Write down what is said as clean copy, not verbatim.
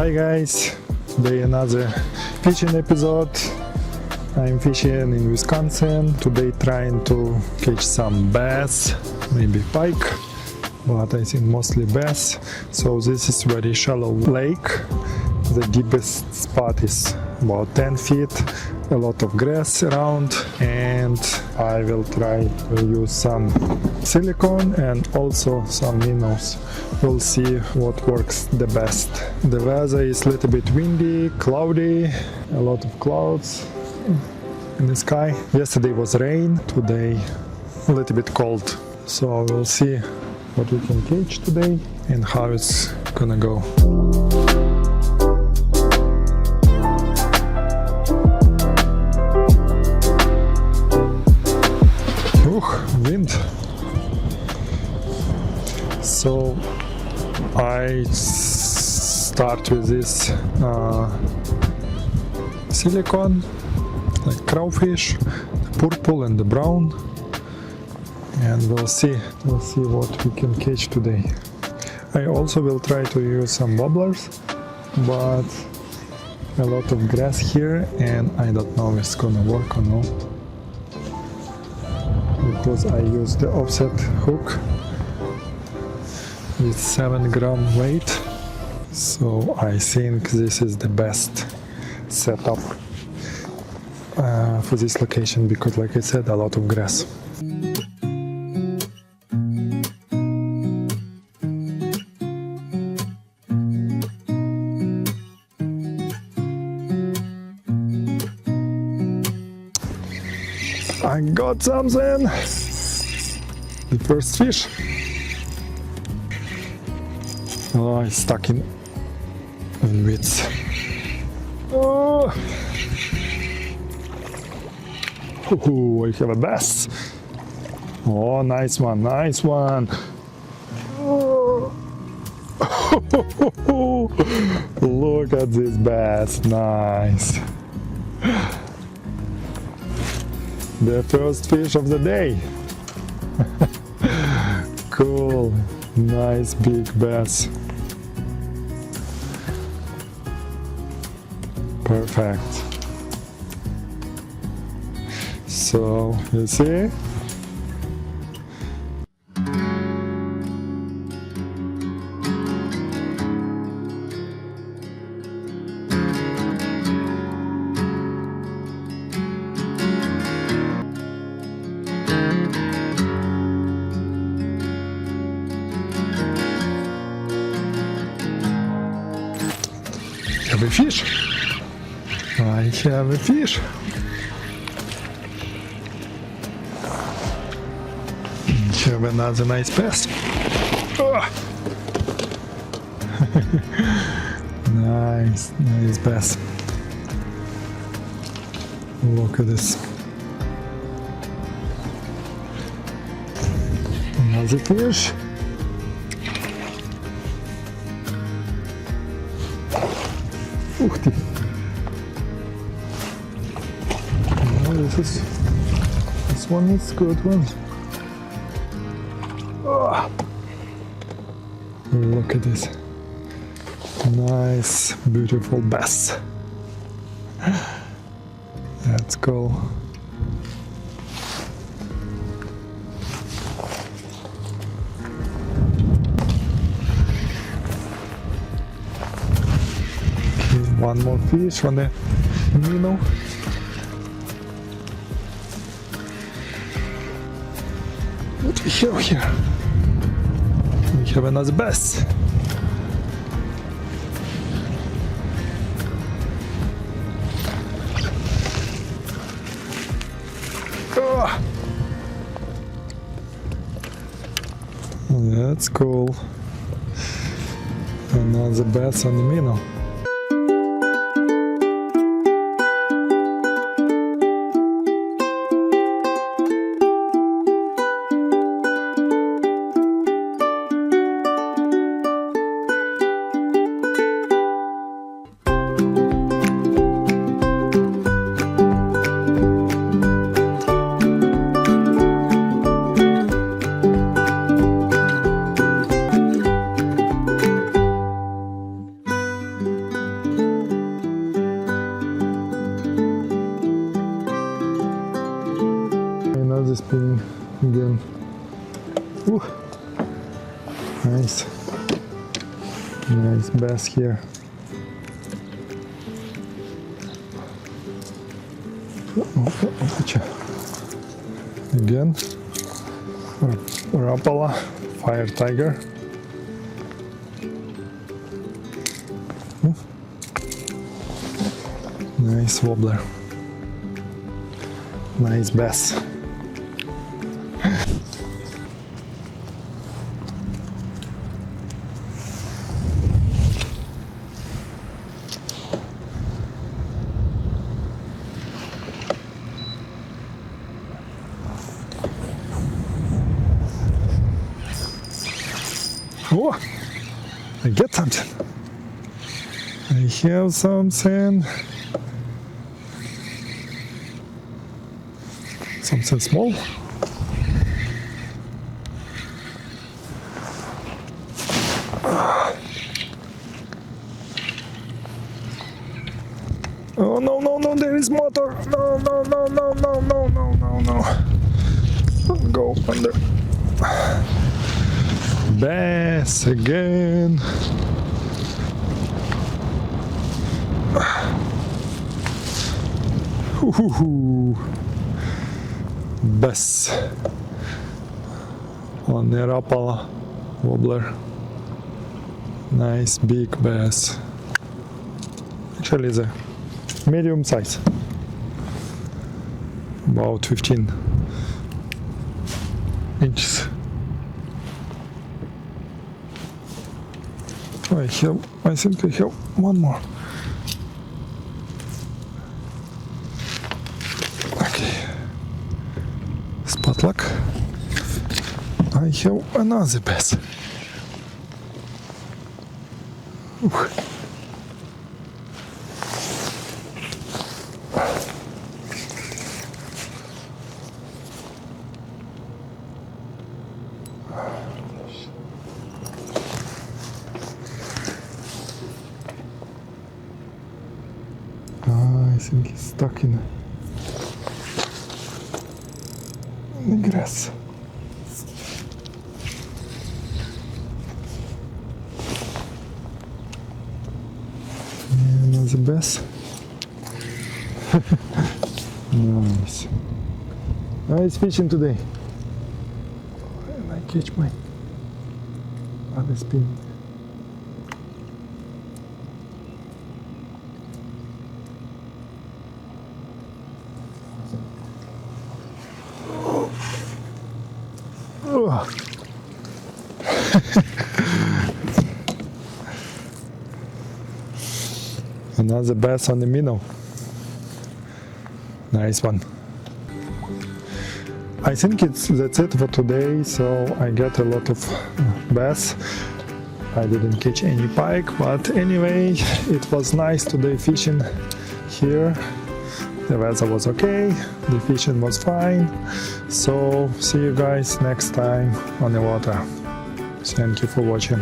Hi guys, today another fishing episode. I'm fishing in Wisconsin, today trying to catch some bass, maybe pike, but I think mostly bass. So this is very shallow lake. The deepest spot is about 10 feet, a lot of grass around, and I will try to use some silicone and also some minnows. We'll see what works the best. The weather is a little bit windy, cloudy, a lot of clouds in the sky. Yesterday was rain, today a little bit cold. So we'll see what we can catch today and how it's gonna go. Wind. So I start with this silicone, like crawfish, the purple and the brown, and we'll see what we can catch today. I also will try to use some wobblers, but a lot of grass here and I don't know if it's gonna work or no, because I use the offset hook with 7-gram weight. So I think this is the best setup for this location, because like I said, a lot of grass. I got something! The first fish. Oh, it's stuck in weeds. Oh! Ooh, I have a bass. Oh, nice one, nice one. Oh. Look at this bass, nice. The first fish of the day. Cool, nice big bass. Perfect. So, you see? I have a fish. I have a fish. I have another nice bass. Oh. Nice bass. Look at this. Another fish. Ух ты! Oh, this one is a good one. Oh, look at this. Nice, beautiful bass. Let's go. One more fish on the minnow. What do we have here? We have another bass. Oh. That's cool. Another bass on the minnow. Nice. Nice bass here. Again, Rapala, fire tiger. Nice wobbler. Nice bass. Oh, I get something. I have something. Something small. Oh no no no! There is motor! No no no no no no no no no! Go under. Bass again. Ooh. Bass on the Rapala wobbler. Nice big bass. Actually, it's a medium size, about 15 inches. I think I have one more. Okay. Spot luck. I have another bass. I think he's stuck in the grass. And another bass. Nice. Nice fishing today. And I catch my other spin. Another bass on the minnow. Nice one. I think that's it for today. So I got a lot of bass. I didn't catch any pike, but anyway, it was nice today fishing here. The weather was okay, the fishing was fine. So see you guys next time on the water. Thank you for watching.